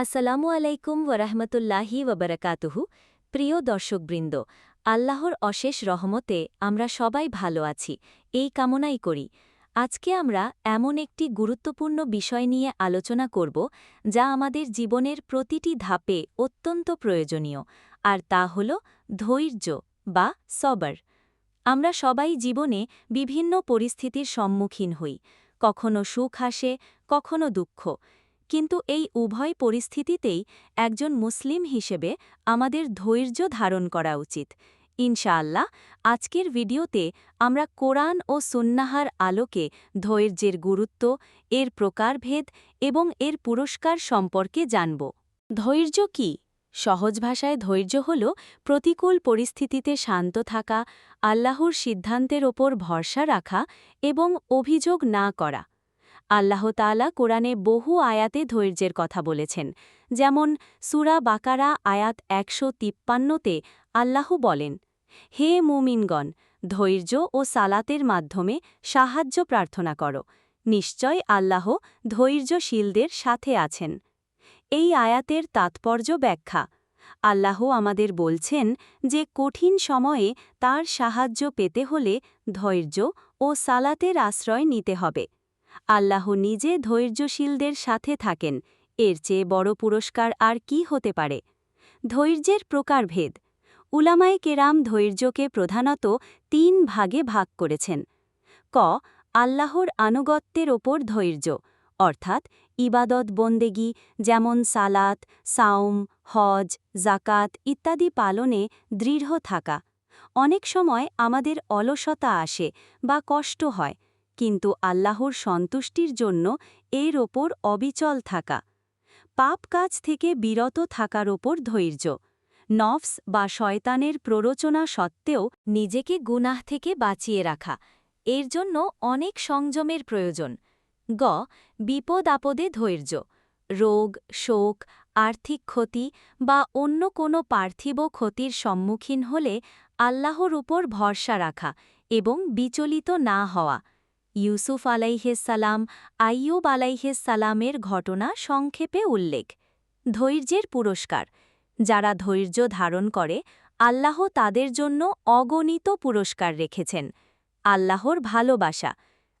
আসসালামু আলাইকুম ওরহমতুল্লাহি ওবরাকাতুহু। প্রিয় দর্শকবৃন্দ, আল্লাহর অশেষ রহমতে আমরা সবাই ভালো আছি, এই কামনাই করি। আজকে আমরা এমন একটি গুরুত্বপূর্ণ বিষয় নিয়ে আলোচনা করব যা আমাদের জীবনের প্রতিটি ধাপে অত্যন্ত প্রয়োজনীয়, আর তা হল ধৈর্য বা সবর। আমরা সবাই জীবনে বিভিন্ন পরিস্থিতির সম্মুখীন হই, কখনো সুখ আসে, কখনো দুঃখ। কিন্তু এই উভয় পরিস্থিতিতেই একজন মুসলিম হিসেবে আমাদের ধৈর্য ধারণ করা উচিত। ইনশাআল্লাহ, আজকের ভিডিওতে আমরা কোরআন ও সুন্নাহার আলোকে ধৈর্যের গুরুত্ব, এর প্রকারভেদ এবং এর পুরস্কার সম্পর্কে জানব। ধৈর্য কি? সহজ ভাষায় ধৈর্য হল প্রতিকূল পরিস্থিতিতে শান্ত থাকা, আল্লাহর সিদ্ধান্তের ওপর ভরসা রাখা এবং অভিযোগ না করা। আল্লাহ তাআলা কোরআনে বহু আয়াতে ধৈর্যের কথা বলেছেন, যেমন সূরা বাকারা আয়াত ১৫৩তে আল্লাহ বলেন, হে মুমিনগণ, ধৈর্য ও সালাতের মাধ্যমে সাহায্য প্রার্থনা করো, নিশ্চয় আল্লাহ ধৈর্যশীলদের সাথে আছেন। এই আয়াতের তাৎপর্য ব্যাখ্যা। আল্লাহ আমাদের বলছেন যে কঠিন সময়ে তার সাহায্য পেতে হলে ধৈর্য ও সালাতের আশ্রয় নিতে হবে। আল্লাহ নিজে ধৈর্যশীলদের সাথে থাকেন, এর চেয়ে বড় পুরস্কার আর কি হতে পারে? ধৈর্যের প্রকারভেদ। উলামায়ে কেরাম ধৈর্যকে প্রধানত ৩ ভাগে ভাগ করেছেন। ক. আল্লাহর আনুগত্যের ওপর ধৈর্য, অর্থাৎ ইবাদত বন্দেগী যেমন সালাত, সাওম, হজ, জাকাত ইত্যাদি পালনে দৃঢ় থাকা। অনেক সময় আমাদের অলসতা আসে বা কষ্ট হয়, কিন্তু আল্লাহর সন্তুষ্টির জন্য এর ওপর অবিচল থাকা। পাপ কাজ থেকে বিরত থাকার ওপর ধৈর্য, নফস বা শয়তানের প্ররোচনা সত্ত্বেও নিজেকে গুনাহ থেকে বাঁচিয়ে রাখা। এর জন্য অনেক সংযমের প্রয়োজন। গ. বিপদ আপদে ধৈর্য, রোগ, শোক, আর্থিক ক্ষতি বা অন্য কোনো পার্থিব ক্ষতির সম্মুখীন হলে আল্লাহর উপর ভরসা রাখা এবং বিচলিত না হওয়া। ইউসুফ আলাইহিসসালাম, আইয়ুব আলাইহিসসালামের ঘটনা সংক্ষেপে উল্লেখ। ধৈর্যের পুরস্কার। যারা ধৈর্য ধারণ করে, আল্লাহ তাদের জন্য অগণিত পুরস্কার রেখেছেন। আল্লাহর ভালোবাসা।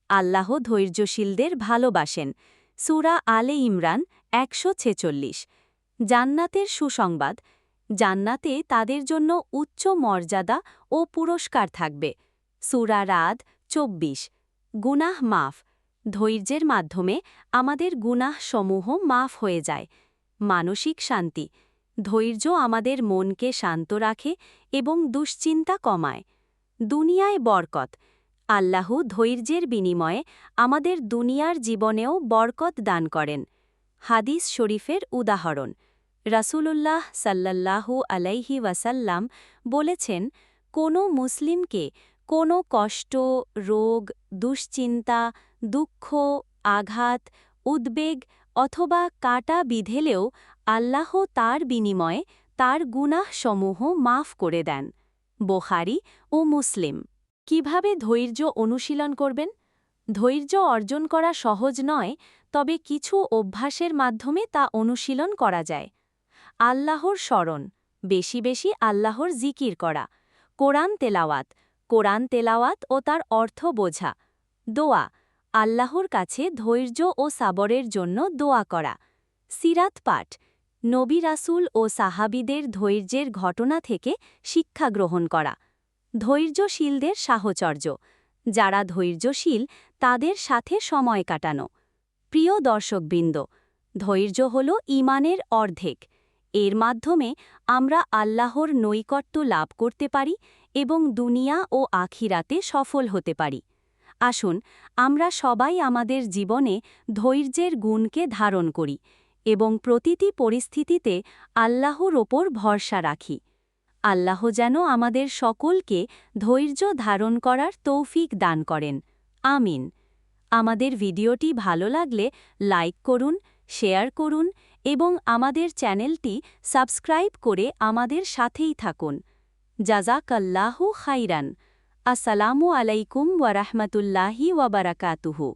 আল্লাহ ধৈর্যশীলদের ভালোবাসেন। সূরা আলে ইমরান ১৪৬। জান্নাতের সুসংবাদ। জান্নাতে তাদের জন্য উচ্চ মর্যাদা ও পুরস্কার থাকবে। সূরা রাদ ২৪। গুনাহ মাফ। ধৈর্যের মাধ্যমে আমাদের গুনাহসমূহ মাফ হয়ে যায়। মানসিক শান্তি। ধৈর্য আমাদের মনকে শান্ত রাখে এবং দুশ্চিন্তা কমায়। দুনিয়ায় বরকত। আল্লাহ ধৈর্যের বিনিময়ে আমাদের দুনিয়ার জীবনেও বরকত দান করেন। হাদিস শরীফের উদাহরণ। রাসূলুল্লাহ সাল্লাল্লাহু আলাইহি ওয়াসাল্লাম বলেছেন, কোনো মুসলিমকে কোনো কষ্ট, রোগ, দুশ্চিন্তা, দুঃখ, আঘাত, উদ্বেগ অথবা কাটা বিঁধেলেও আল্লাহ তার বিনিময়ে তার গুনাহসমূহ মাফ করে দেন। বুখারী ও মুসলিম। কিভাবে ধৈর্য অনুশীলন করবেন? ধৈর্য অর্জন করা সহজ নয়, তবে কিছু অভ্যাসের মাধ্যমে তা অনুশীলন করা যায়। আল্লাহর স্মরণ, বেশি বেশি আল্লাহর জিকির করা। কোরআন তেলাওয়াত। কোরআন তেলাওয়াত ও তার অর্থ বোঝা। দোয়া। আল্লাহর কাছে ধৈর্য ও সাবরের জন্য দোয়া করা। সিরাত পাঠ। নবী রাসূল ও সাহাবীদের ধৈর্যের ঘটনা থেকে শিক্ষা গ্রহণ করা। ধৈর্যশীলদের সাহচর্য। যারা ধৈর্যশীল তাদের সাথে সময় কাটানো। প্রিয় দর্শকবৃন্দ, ধৈর্য হল ঈমানের অর্ধেক। এর মাধ্যমে আমরা আল্লাহর নৈকট্য লাভ করতে পারি এবং দুনিয়া ও আখিরাতে সফল হতে পারি। আসুন আমরা সবাই আমাদের জীবনে ধৈর্যের গুণকে ধারণ করি এবং প্রতিটি পরিস্থিতিতে আল্লাহর ওপর ভরসা রাখি। আল্লাহ যেন আমাদের সকলকে ধৈর্য ধারণ করার তৌফিক দান করেন। আমিন। আমাদের ভিডিওটি ভালো লাগলে লাইক করুন, শেয়ার করুন এবং আমাদের চ্যানেলটি সাবস্ক্রাইব করে আমাদের সাথেই থাকুন। জাযাকাল্লাহু খাইরান। আসসালামু আলাইকুম ওয়া রাহমাতুল্লাহি ওয়া বারাকাতুহু।